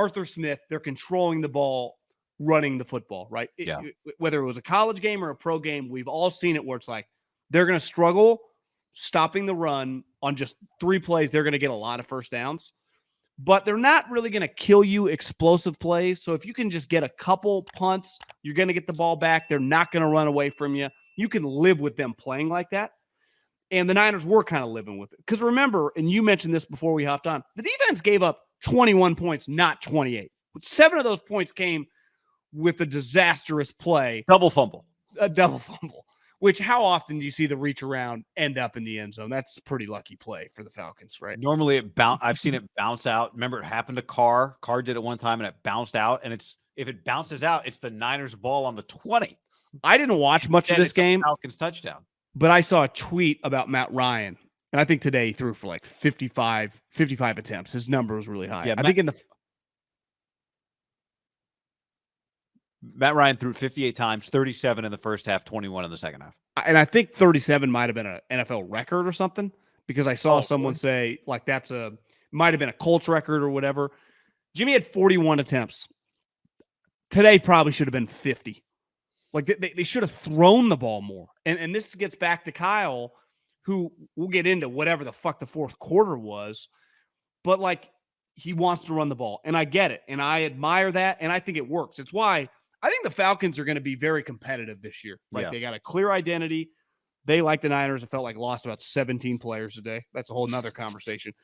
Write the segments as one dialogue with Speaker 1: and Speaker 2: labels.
Speaker 1: Arthur Smith, they're controlling the ball, running the football, right? Whether it was a college game or a pro game, we've all seen it where it's like they're going to struggle stopping the run on just 3 plays. They're going to get a lot of first downs, but they're not really going to kill you explosive plays. So if you can just get a couple punts, you're going to get the ball back. They're not going to run away from you. You can live with them playing like that. And the Niners were kind of living with it. Because remember, and you mentioned this before we hopped on, the defense gave up 21 points, not 28. 7 of those points came with a disastrous play.
Speaker 2: Double fumble.
Speaker 1: A double fumble. Which, how often do you see the reach around end up in the end zone? That's a pretty lucky play for the Falcons, right?
Speaker 2: Normally, I've seen it bounce out. Remember, it happened to Carr. Carr did it one time, and it bounced out. And if it bounces out, it's the Niners' ball on the 20.
Speaker 1: I didn't watch much of this game.
Speaker 2: Falcons touchdown.
Speaker 1: But I saw a tweet about Matt Ryan, and I think today he threw for like 55 attempts. His number was really high.
Speaker 2: Yeah,
Speaker 1: I think
Speaker 2: Matt Ryan threw 58 times, 37 in the first half, 21 in the second half.
Speaker 1: And I think 37 might have been an NFL record or something, because I saw someone say like might have been a Colts record or whatever. Jimmy had 41 attempts. Today probably should have been 50. Like they should have thrown the ball more. And this gets back to Kyle, who we'll get into whatever the fuck the fourth quarter was. But like, he wants to run the ball. And I get it. And I admire that. And I think it works. It's why I think the Falcons are going to be very competitive this year. Like They got a clear identity. They, like the Niners, it felt like lost about 17 players today. That's a whole nother conversation.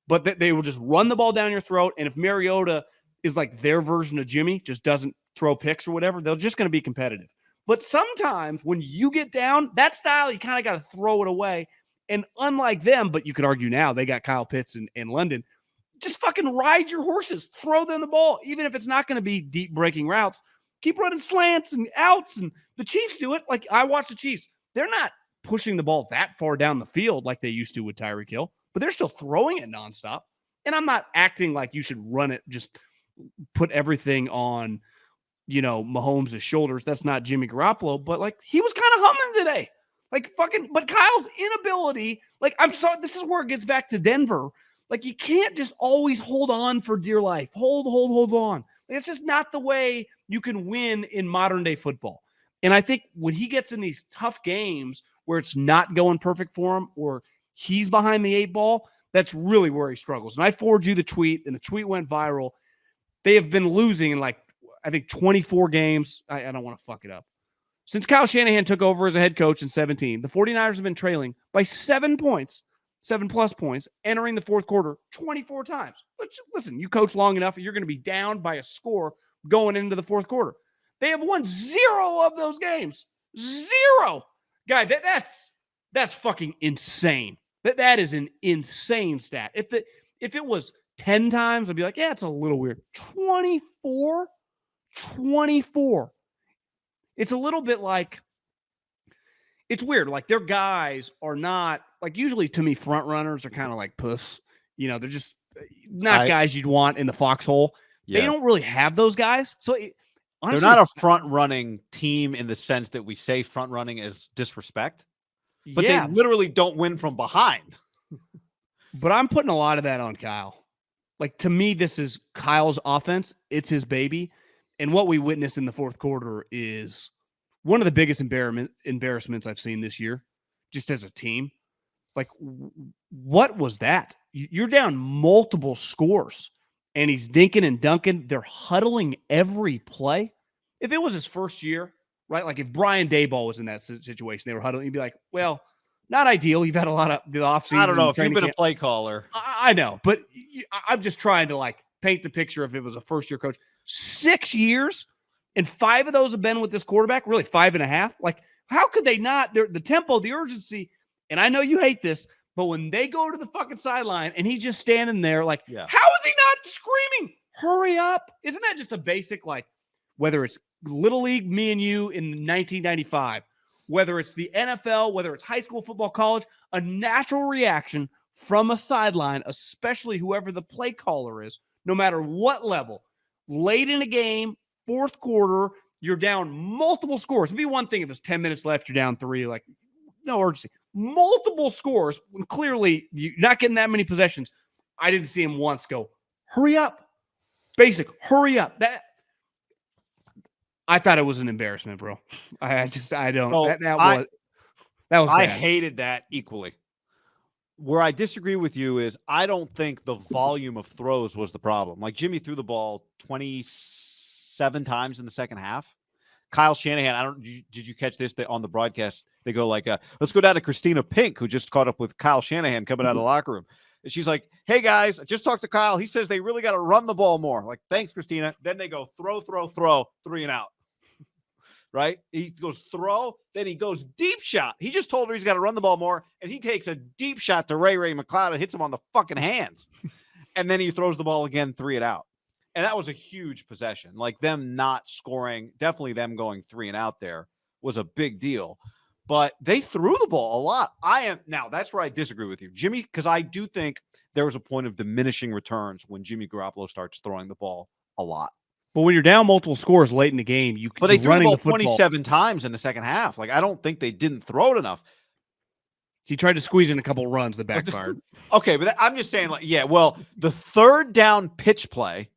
Speaker 1: But they will just run the ball down your throat. And if Mariota is like their version of Jimmy, just doesn't throw picks or whatever, they're just going to be competitive. But sometimes when you get down, that style, you kind of got to throw it away. And unlike them, but you could argue now, they got Kyle Pitts in London, just fucking ride your horses, throw them the ball. Even if it's not going to be deep breaking routes, keep running slants and outs. And the Chiefs do it. Like, I watch the Chiefs. They're not pushing the ball that far down the field like they used to with Tyreek Hill, but they're still throwing it nonstop. And I'm not acting like you should run it, just put everything on, Mahomes' shoulders. That's not Jimmy Garoppolo, but like, he was kind of humming today. Like but Kyle's inability, like, I'm sorry, this is where it gets back to Denver. Like, you can't just always hold on for dear life. Hold on. It's just not the way you can win in modern day football. And I think when he gets in these tough games where it's not going perfect for him, or he's behind the 8 ball, that's really where he struggles. And I forwarded you the tweet, and the tweet went viral. They have been losing in like, I think 24 games. I don't want to fuck it up. Since Kyle Shanahan took over as a head coach in 2017, the 49ers have been trailing by 7 points, 7+ points, entering the fourth quarter 24 times. Listen, you coach long enough, you're going to be down by a score going into the fourth quarter. They have won 0 of those games. 0. Guy, that's fucking insane. That is an insane stat. If it was 10 times, I'd be like, yeah, it's a little weird. 24. It's a little bit like, it's weird. Like, their guys are not, like, usually to me, front runners are kind of like puss. They're just not guys you'd want in the foxhole. Yeah. They don't really have those guys. So honestly,
Speaker 2: they're not a front running team in the sense that we say front running is disrespect, but they literally don't win from behind.
Speaker 1: But I'm putting a lot of that on Kyle. Like, to me, this is Kyle's offense. It's his baby. And what we witnessed in the fourth quarter is one of the biggest embarrassments I've seen this year, just as a team. Like, what was that? You're down multiple scores, and he's dinking and dunking. They're huddling every play. If it was his first year, right? Like, if Brian Daboll was in that situation, they were huddling, you'd be like, well, not ideal. You've had a lot of the offseason.
Speaker 2: I don't know if you've been a play caller.
Speaker 1: I know, but I'm just trying to like paint the picture if it was a first-year coach. 6 years, and 5 of those have been with this quarterback, really 5.5. Like, how could they not? The tempo, the urgency, and I know you hate this, but when they go to the fucking sideline and he's just standing there, like, how is he not screaming, hurry up? Isn't that just a basic, like, whether it's Little League, me and you in 1995, whether it's the NFL, whether it's high school football, college, a natural reaction from a sideline, especially whoever the play caller is, no matter what level. Late in a game, fourth quarter, you're down multiple scores. It'd be one thing if it's 10 minutes left, you're down 3, like, no urgency. Multiple scores, when clearly you're not getting that many possessions. I didn't see him once go, hurry up. Basic. Hurry up. I thought it was an embarrassment, bro. I don't.
Speaker 2: So
Speaker 1: That was bad.
Speaker 2: I hated that equally. Where I disagree with you is I don't think the volume of throws was the problem. Like Jimmy threw the ball 27 times in the second half. Kyle Shanahan, did you catch this on the broadcast? They go like, let's go down to Christina Pink, who just caught up with Kyle Shanahan coming out of the locker room. And she's like, hey guys, I just talked to Kyle. He says they really got to run the ball more. Like, thanks, Christina. Then they go throw, 3 and out. Right? He goes throw, then he goes deep shot. He just told her he's got to run the ball more, and he takes a deep shot to Ray McLeod and hits him on the fucking hands. And then he throws the ball again, 3 and out. And that was a huge possession. Like them not scoring, definitely them going 3 and out there was a big deal. But they threw the ball a lot. Now that's where I disagree with you, Jimmy, because I do think there was a point of diminishing returns when Jimmy Garoppolo starts throwing the ball a lot.
Speaker 1: But when you're down multiple scores late in the game,
Speaker 2: but they threw the ball 27 times in the second half. Like, I don't think they didn't throw it enough.
Speaker 1: He tried to squeeze in a couple runs that backfired.
Speaker 2: Okay, but I'm just saying, like, yeah, well, the third down pitch play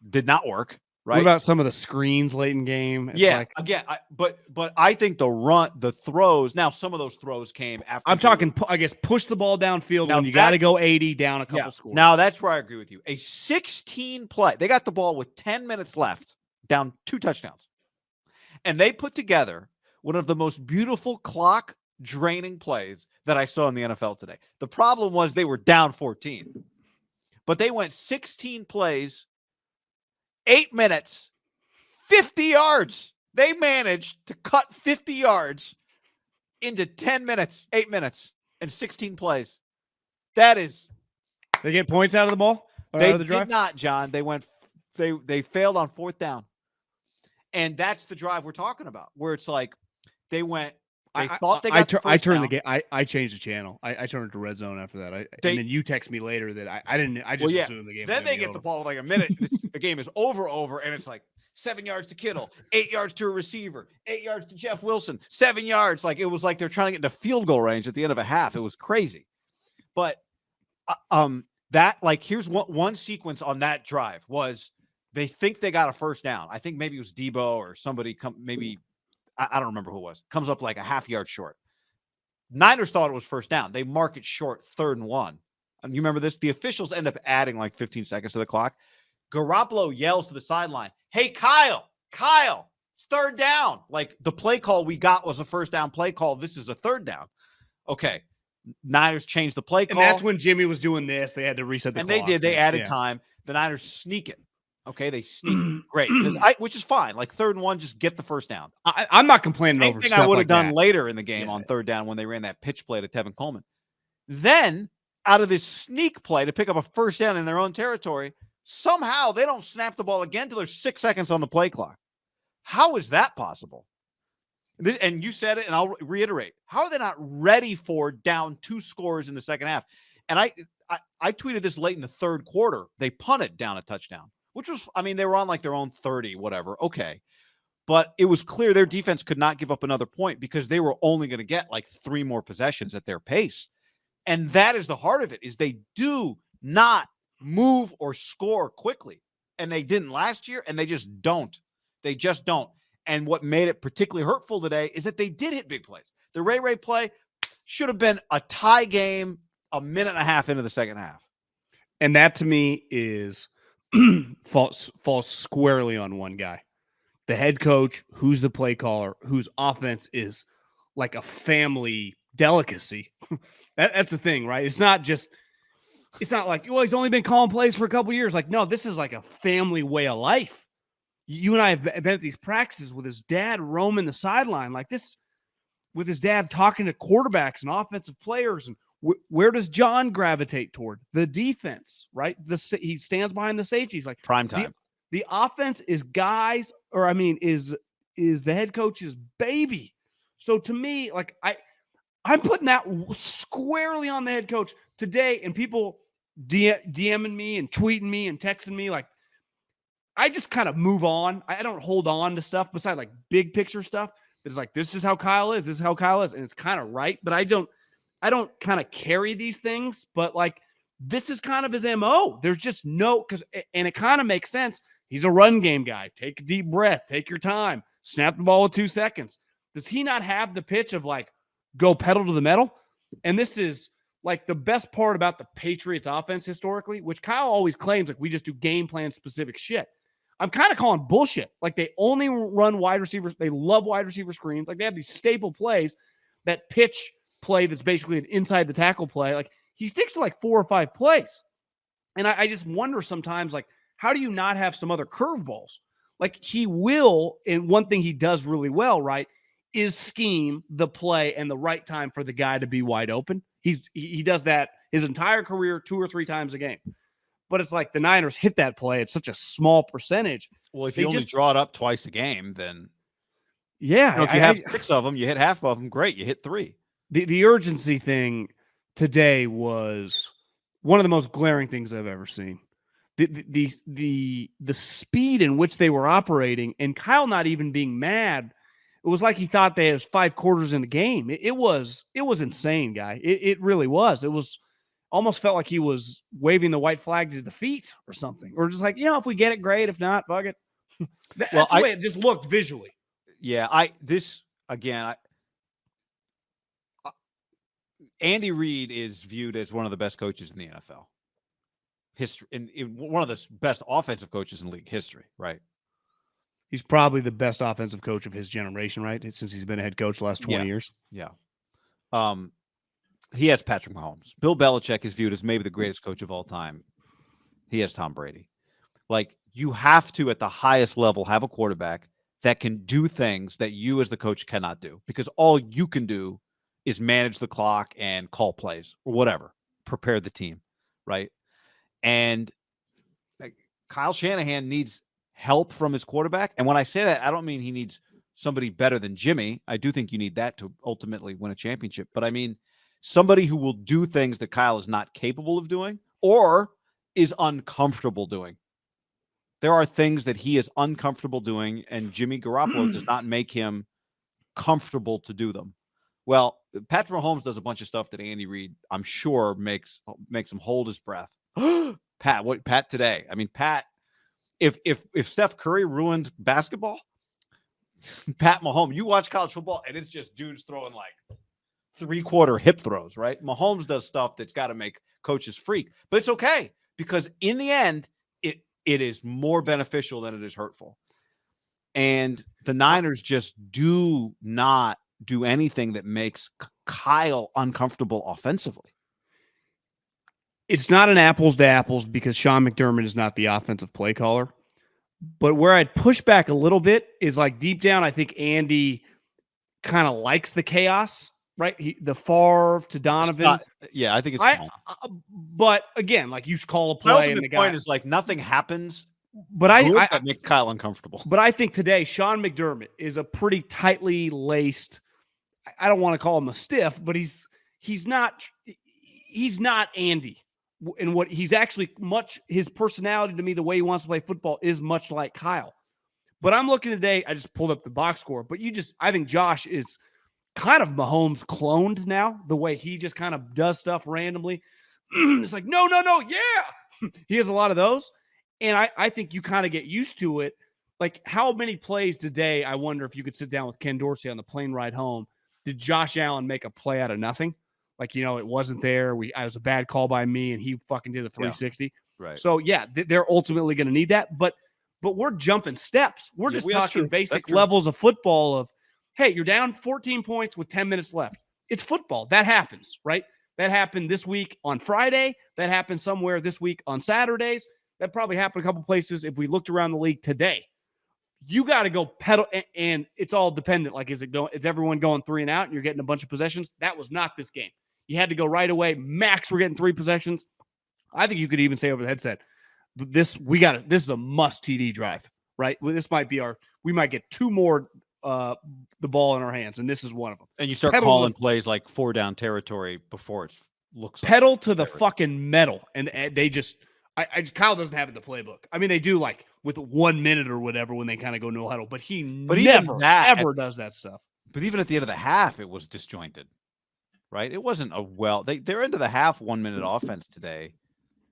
Speaker 2: did not work. Right.
Speaker 1: What about some of the screens late in game?
Speaker 2: But I think the throws. Now, some of those throws came after.
Speaker 1: I'm talking, I guess, push the ball downfield when you got to go 80 down a couple scores.
Speaker 2: Now that's where I agree with you. A 16 play. They got the ball with 10 minutes left, down 2 touchdowns, and they put together one of the most beautiful clock draining plays that I saw in the NFL today. The problem was they were down 14, but they went 16 plays. 8 minutes, 50 yards. They managed to cut 50 yards into 10 minutes, 8 minutes, and 16 plays. That is.
Speaker 1: They get points out of the ball?
Speaker 2: They did not, John. They failed on 4th down. And that's the drive we're talking about, where it's like they went. I turned the game.
Speaker 1: I changed the channel. I turned it to red zone after that. And then you text me later that I didn't. I just assumed the game.
Speaker 2: Then they get the ball with like a minute. The game is over, and it's like 7 yards to Kittle, 8 yards to a receiver, 8 yards to Jeff Wilson, 7 yards. Like it was like they're trying to get into field goal range at the end of a half. It was crazy. But that like here's one sequence on that drive was they think they got a first down. I think maybe it was Debo or somebody I don't remember who it was. Comes up like a half yard short. Niners thought it was first down. They mark it short, 3rd and 1. And you remember this? The officials end up adding like 15 seconds to the clock. Garoppolo yells to the sideline, hey, Kyle, it's 3rd down. Like the play call we got was a first down play call. This is a 3rd down. Okay. Niners changed the play call.
Speaker 1: And that's when Jimmy was doing this. They had to reset the clock.
Speaker 2: And they did. They added time. The Niners sneak it. Okay, they sneak it. Great, which is fine. Like 3rd and 1, just get the first down.
Speaker 1: I'm not complaining
Speaker 2: Same
Speaker 1: over
Speaker 2: thing
Speaker 1: stuff
Speaker 2: I would have
Speaker 1: like
Speaker 2: done
Speaker 1: that.
Speaker 2: later in the game on 3rd down when they ran that pitch play to Tevin Coleman. Then, out of this sneak play to pick up a first down in their own territory, somehow they don't snap the ball again until there's 6 seconds on the play clock. How is that possible? And you said it, and I'll reiterate. How are they not ready for down 2 scores in the second half? And I tweeted this late in the 3rd quarter. They punted down a touchdown. Which was, they were on like their own 30, whatever. Okay. But it was clear their defense could not give up another point because they were only going to get like 3 more possessions at their pace. And that is the heart of it, is they do not move or score quickly. And they didn't last year, and they just don't. They just don't. And what made it particularly hurtful today is that they did hit big plays. The Ray play should have been a tie game a minute and a half into the second half.
Speaker 1: And that to me is falls squarely on one guy, the head coach, who's the play caller, whose offense is like a family delicacy. That's the thing, right? It's not like, well, he's only been calling plays for a couple years. Like, no, this is like a family way of life. You and I have been at these practices with his dad roaming the sideline like this, with his dad talking to quarterbacks and offensive players. And where does John gravitate toward? The defense, right? He stands behind the safeties, like
Speaker 2: prime time.
Speaker 1: The offense is is the head coach's baby. So to me, like I'm putting that squarely on the head coach today. And people DMing me and tweeting me and texting me, like I just kind of move on. I don't hold on to stuff besides like big picture stuff. It's like, this is how Kyle is. This is how Kyle is, and it's kind of right, but I don't kind of carry these things, but like this is kind of his MO. There's just and it kind of makes sense. He's a run game guy. Take a deep breath, take your time, snap the ball with 2 seconds. Does he not have the pitch of like, go pedal to the metal? And this is like the best part about the Patriots offense historically, which Kyle always claims like we just do game plan specific shit. I'm kind of calling bullshit. Like they only run wide receivers. They love wide receiver screens. Like they have these staple plays, that pitch play that's basically an inside the tackle play. Like he sticks to like 4 or 5 plays. And I just wonder sometimes, like, how do you not have some other curveballs? Like he will, and one thing he does really well, right, is scheme the play and the right time for the guy to be wide open. He does that his entire career 2 or 3 times a game. But it's like the Niners hit that play at such a small percentage.
Speaker 2: Well, if you only draw it up twice a game, then
Speaker 1: yeah,
Speaker 2: if you have 6 of them, you hit half of them. Great, you hit 3.
Speaker 1: The urgency thing today was one of the most glaring things I've ever seen. The speed in which they were operating, and Kyle not even being mad. It was like he thought they had 5 quarters in the game. It was insane, guy. It really was. It was almost felt like he was waving the white flag to defeat or something, or just like, if we get it, great. If not, fuck it. That's the way it just looked visually.
Speaker 2: Yeah, Andy Reid is viewed as one of the best coaches in the NFL history, and one of the best offensive coaches in league history, right?
Speaker 1: He's probably the best offensive coach of his generation, right? Since he's been a head coach the last 20 years.
Speaker 2: Yeah. He has Patrick Mahomes. Bill Belichick is viewed as maybe the greatest coach of all time. He has Tom Brady. Like, you have to, at the highest level, have a quarterback that can do things that you as the coach cannot do, because all you can do is manage the clock and call plays or whatever, prepare the team, right? And like, Kyle Shanahan needs help from his quarterback. And when I say that, I don't mean he needs somebody better than Jimmy. I do think you need that to ultimately win a championship. But I mean somebody who will do things that Kyle is not capable of doing or is uncomfortable doing. There are things that he is uncomfortable doing, and Jimmy Garoppolo does not make him comfortable to do them. Well, Patrick Mahomes does a bunch of stuff that Andy Reid, I'm sure, makes him hold his breath. Pat today. I mean, Pat, if Steph Curry ruined basketball, Pat Mahomes, you watch college football and it's just dudes throwing like 3/4 hip throws, right? Mahomes does stuff that's got to make coaches freak, but it's okay because in the end, it is more beneficial than it is hurtful. And the Niners just do not do anything that makes Kyle uncomfortable offensively.
Speaker 1: It's not an apples to apples because Sean McDermott is not the offensive play caller. But where I'd push back a little bit is like deep down, I think Andy kind of likes the chaos, right? The Favre to Donovan.
Speaker 2: I think it's fine.
Speaker 1: But again, like you call a play.
Speaker 2: My ultimate point is like nothing happens.
Speaker 1: But
Speaker 2: that makes Kyle uncomfortable.
Speaker 1: But I think today Sean McDermott is a pretty tightly laced. I don't want to call him a stiff, but he's not Andy. And what he's actually his personality to me, the way he wants to play football is much like Kyle. But I'm looking today, I just pulled up the box score, but I think Josh is kind of Mahomes cloned now, the way he just kind of does stuff randomly. It's like, no, yeah. He has a lot of those. And I think you kind of get used to it. Like how many plays today, I wonder if you could sit down with Ken Dorsey on the plane ride home, did Josh Allen make a play out of nothing? Like, it wasn't there. I was a bad call by me, and he fucking did a 360.
Speaker 2: Yeah, right.
Speaker 1: So, yeah, they're ultimately going to need that. But we're jumping steps. We're just talking basic levels of football of, hey, you're down 14 points with 10 minutes left. It's football. That happens, right? That happened this week on Friday. That happened somewhere this week on Saturdays. That probably happened a couple places if we looked around the league today. You got to go pedal, and it's all dependent. Like, is everyone going 3 and out, and you're getting a bunch of possessions? That was not this game. You had to go right away. Max, we're getting 3 possessions. I think you could even say over the headset, this is a must TD drive, right? This might be we might get 2 more the ball in our hands, and this is one of them.
Speaker 2: And you start calling plays like 4 down territory before it looks
Speaker 1: pedal
Speaker 2: like
Speaker 1: to the fucking metal, and they just Kyle doesn't have it in the playbook. I mean, they do like with 1 minute or whatever when they kind of go no huddle, but he never ever does that stuff.
Speaker 2: But even at the end of the half, it was disjointed. Right? It wasn't they're into the half 1 minute offense today.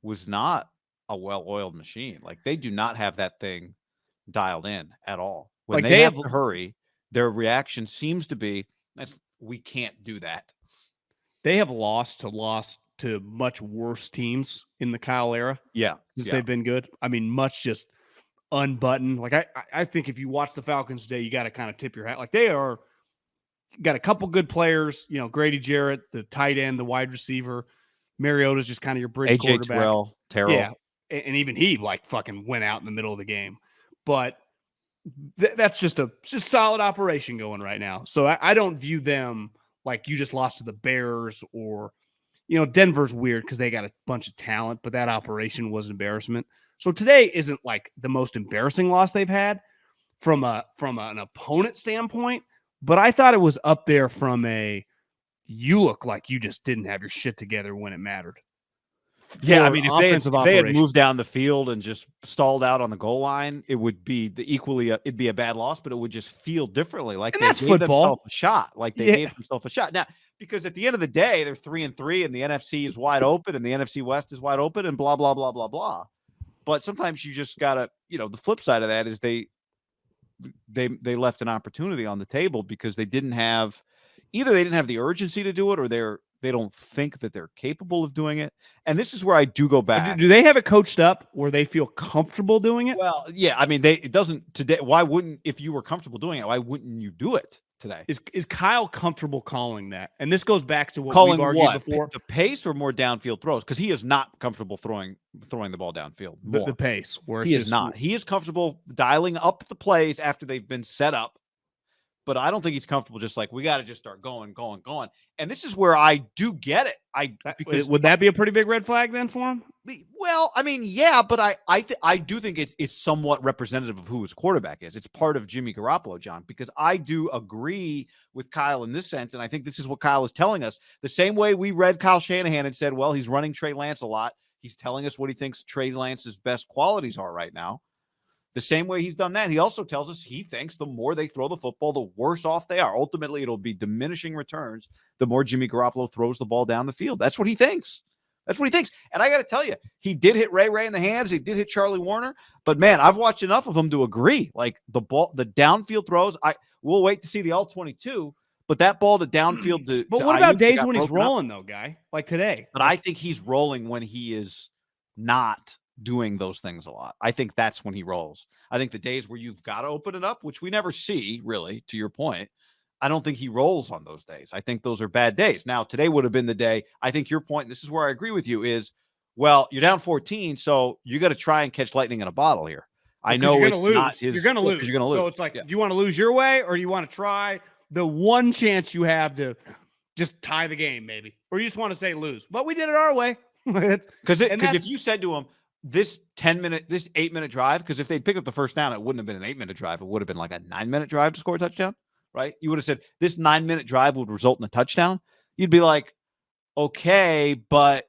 Speaker 2: was not a well-oiled machine. Like, they do not have that thing dialed in at all. When
Speaker 1: Like
Speaker 2: they have to hurry, their reaction seems to be, we can't do that.
Speaker 1: They have lost to much worse teams in the Kyle era.
Speaker 2: Yeah.
Speaker 1: Since they've been good. I mean, much just unbuttoned. Like I think if you watch the Falcons today, you got to kind of tip your hat. Like they are got a couple good players, Grady Jarrett, the tight end, the wide receiver. Mariota's just kind of your bridge
Speaker 2: AJ
Speaker 1: quarterback.
Speaker 2: Terrell.
Speaker 1: Yeah. And even he like fucking went out in the middle of the game. But that's just solid operation going right now. So I don't view them like you just lost to the Bears or, Denver's weird because they got a bunch of talent, but that operation was an embarrassment. So today isn't like the most embarrassing loss they've had from an opponent standpoint, but I thought it was up there from you look like you just didn't have your shit together when it mattered.
Speaker 2: Yeah, I mean, if they had moved down the field and just stalled out on the goal line, it would be it'd be a bad loss, but it would just feel differently. Like
Speaker 1: they gave themselves
Speaker 2: a shot. Like they gave themselves a shot. Now, because at the end of the day, they're 3-3, and the NFC is wide open, and the NFC West is wide open, and blah blah blah blah blah. But sometimes you just gotta, the flip side of that is they left an opportunity on the table because they didn't have the urgency to do it, or they don't think that they're capable of doing it. And this is where I do go back.
Speaker 1: Do they have it coached up where they feel comfortable doing it?
Speaker 2: Well, yeah. I mean, it doesn't today. Why wouldn't, if you were comfortable doing it, why wouldn't you do it today?
Speaker 1: Is Kyle comfortable calling that? And this goes back to what
Speaker 2: we've
Speaker 1: argued before.
Speaker 2: The pace or more downfield throws? Because he is not comfortable throwing the ball downfield.
Speaker 1: The pace. Where
Speaker 2: he is not. He is comfortable dialing up the plays after they've been set up. But I don't think he's comfortable just like, we got to just start going. And this is where I do get it.
Speaker 1: Would that be a pretty big red flag then for him?
Speaker 2: Well, I mean, yeah, but I do think it's somewhat representative of who his quarterback is. It's part of Jimmy Garoppolo, John, because I do agree with Kyle in this sense. And I think this is what Kyle is telling us. The same way we read Kyle Shanahan and said, well, he's running Trey Lance a lot. He's telling us what he thinks Trey Lance's best qualities are right now. The same way he's done that, he also tells us he thinks the more they throw the football, the worse off they are. Ultimately, it'll be diminishing returns the more Jimmy Garoppolo throws the ball down the field. That's what he thinks. And I got to tell you, he did hit Ray in the hands. He did hit Charlie Warner. But, man, I've watched enough of him to agree. Like, the downfield throws, we'll wait to see the all-22. But that ball to downfield
Speaker 1: But what about days when he's rolling, though, guy? Like today.
Speaker 2: But I think he's rolling when he is not doing those things a lot. I think that's when he rolls. I think the days where you've got to open it up, which we never see, really, to your point, I don't think he rolls on those days. I think those are bad days. Now, today would have been the day. I think your point, and this is where I agree with you, is, well, you're down 14, so you got to try and catch lightning in a bottle here. I know
Speaker 1: you're
Speaker 2: it's
Speaker 1: gonna lose.
Speaker 2: Not his.
Speaker 1: You're going to lose. So it's like, do you want to lose your way, or do you want to try the one chance you have to just tie the game, maybe? Or you just want to say lose? But we did it our way.
Speaker 2: Because if you said to him, this 8-minute drive, because if they'd picked up the first down, it wouldn't have been an 8-minute drive. It would have been like a 9-minute drive to score a touchdown, right? You would have said this 9-minute drive would result in a touchdown. You'd be like, okay, but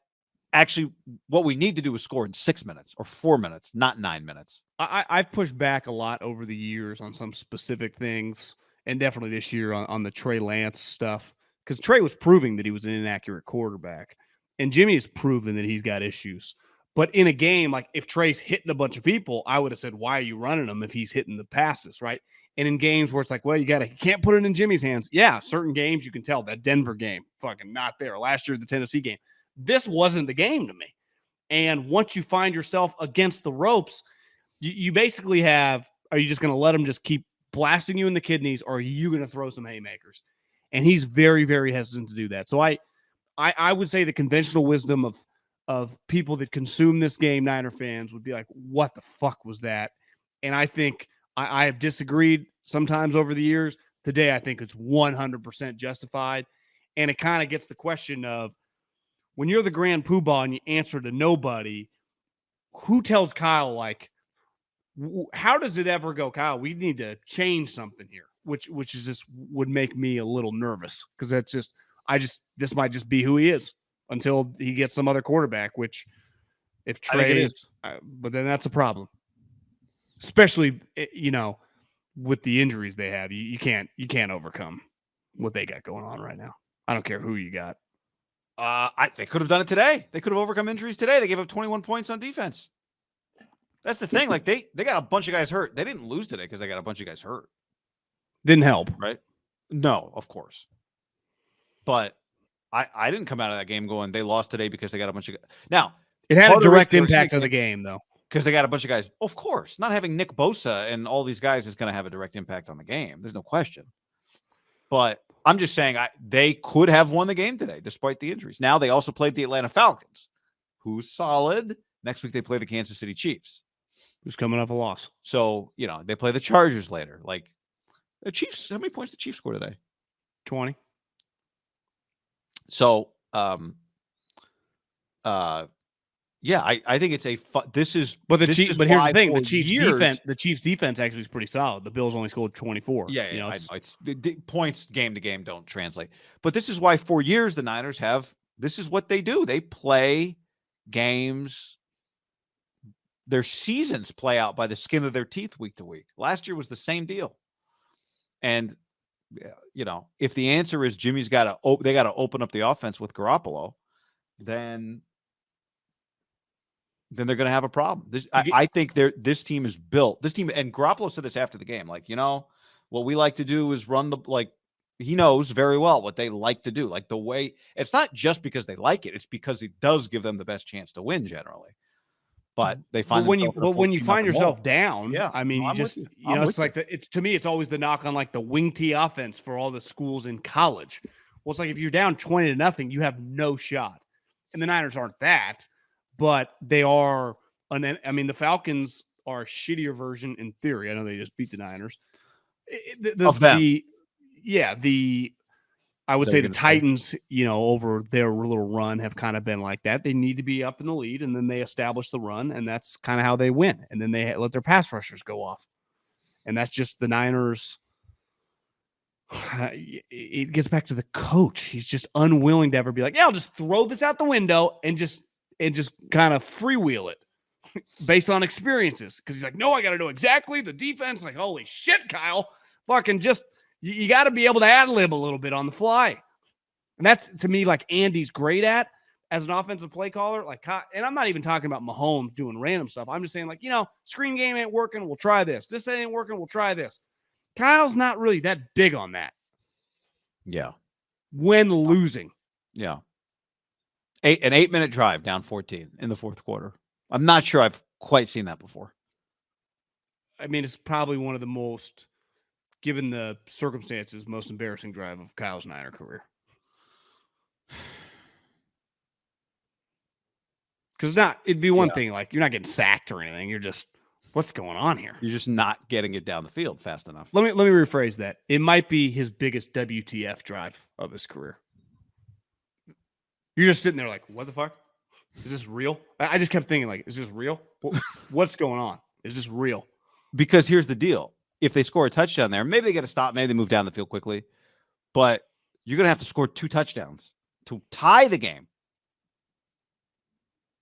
Speaker 2: actually what we need to do is score in 6 minutes or 4 minutes, not 9 minutes.
Speaker 1: I've pushed back a lot over the years on some specific things, and definitely this year on the Trey Lance stuff, because Trey was proving that he was an inaccurate quarterback, and Jimmy has proven that he's got issues. But in a game, like if Trey's hitting a bunch of people, I would have said, why are you running him if he's hitting the passes, right? And in games where it's like, well, you can't put it in Jimmy's hands. Yeah, certain games you can tell. That Denver game, fucking not there. Last year, the Tennessee game. This wasn't the game to me. And once you find yourself against the ropes, you basically have, are you just going to let him just keep blasting you in the kidneys, or are you going to throw some haymakers? And he's very, very hesitant to do that. So I would say the conventional wisdom of people that consume this game, Niner fans, would be like, what the fuck was that? And I think I have disagreed sometimes over the years. Today, I think it's 100% justified. And it kind of gets the question of, when you're the grand poobah and you answer to nobody, who tells Kyle, like, how does it ever go, Kyle, we need to change something here, which is just would make me a little nervous, because that's just, this might just be who he is until he gets some other quarterback, which if Trey is, but then that's a problem, especially, with the injuries they have. You can't overcome what they got going on right now. I don't care who you got.
Speaker 2: They could have done it today. They could have overcome injuries today. They gave up 21 points on defense. That's the thing. Like they got a bunch of guys hurt. They didn't lose today because they got a bunch of guys hurt.
Speaker 1: Didn't help,
Speaker 2: right? No, of course. But I didn't come out of that game going they lost today because they got a bunch of guys. Now
Speaker 1: it had a direct impact on the game though.
Speaker 2: Because they got a bunch of guys. Of course, not having Nick Bosa and all these guys is going to have a direct impact on the game. There's no question. But I'm just saying they could have won the game today despite the injuries. Now they also played the Atlanta Falcons, who's solid. Next week they play the Kansas City Chiefs,
Speaker 1: who's coming off a loss.
Speaker 2: So, they play the Chargers later. Like the Chiefs, how many points did the Chiefs score today?
Speaker 1: 20.
Speaker 2: So, yeah, I think it's this is.
Speaker 1: But
Speaker 2: here's
Speaker 1: the thing: the Chiefs' defense actually is pretty solid. The Bills only scored 24.
Speaker 2: Yeah, it's points game to game don't translate. But this is why for years the Niners have. This is what they do. They play games. Their seasons play out by the skin of their teeth week to week. Last year was the same deal. And if the answer is Jimmy's got to, they got to open up the offense with Garoppolo, then they're going to have a problem. I think this team is built. This team, and Garoppolo said this after the game, like, what we like to do is run he knows very well what they like to do. Like the way, it's not just because they like it, it's because it does give them the best chance to win generally. But they find
Speaker 1: when you find yourself down,
Speaker 2: yeah,
Speaker 1: I mean, it's like to me, it's always the knock on like the wing T offense for all the schools in college. Well, it's like if you're down 20-0, you have no shot, and the Niners aren't that, but they are. The Falcons are a shittier version in theory. I know they just beat the Niners.
Speaker 2: Of them.
Speaker 1: I would say the Titans, over their little run have kind of been like that. They need to be up in the lead, and then they establish the run, and that's kind of how they win. And then they let their pass rushers go off. And that's just the Niners. It gets back to the coach. He's just unwilling to ever be like, yeah, I'll just throw this out the window and just kind of freewheel it based on experiences. Because he's like, no, I got to know exactly the defense. Like, holy shit, Kyle. Fucking just... You got to be able to ad-lib a little bit on the fly. And that's, to me, like Andy's great at as an offensive play caller. And I'm not even talking about Mahomes doing random stuff. I'm just saying, screen game ain't working. We'll try this. This ain't working. We'll try this. Kyle's not really that big on that.
Speaker 2: Yeah.
Speaker 1: When losing.
Speaker 2: Yeah. An 8-minute drive down 14 in the fourth quarter. I'm not sure I've quite seen that before.
Speaker 1: I mean, it's probably one of the most... given the circumstances, most embarrassing drive of Kyle's Niner career. Because it'd be one thing, like, you're not getting sacked or anything. You're just, what's going on here?
Speaker 2: You're just not getting it down the field fast enough.
Speaker 1: Let me rephrase that. It might be his biggest WTF drive of his career. You're just sitting there like, what the fuck? Is this real? I just kept thinking, like, is this real? What's going on? Is this real?
Speaker 2: Because here's the deal. If they score a touchdown there, maybe they get a stop, maybe they move down the field quickly, but you're going to have to score 2 touchdowns to tie the game,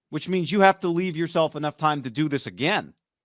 Speaker 2: which means you have to leave yourself enough time to do this again.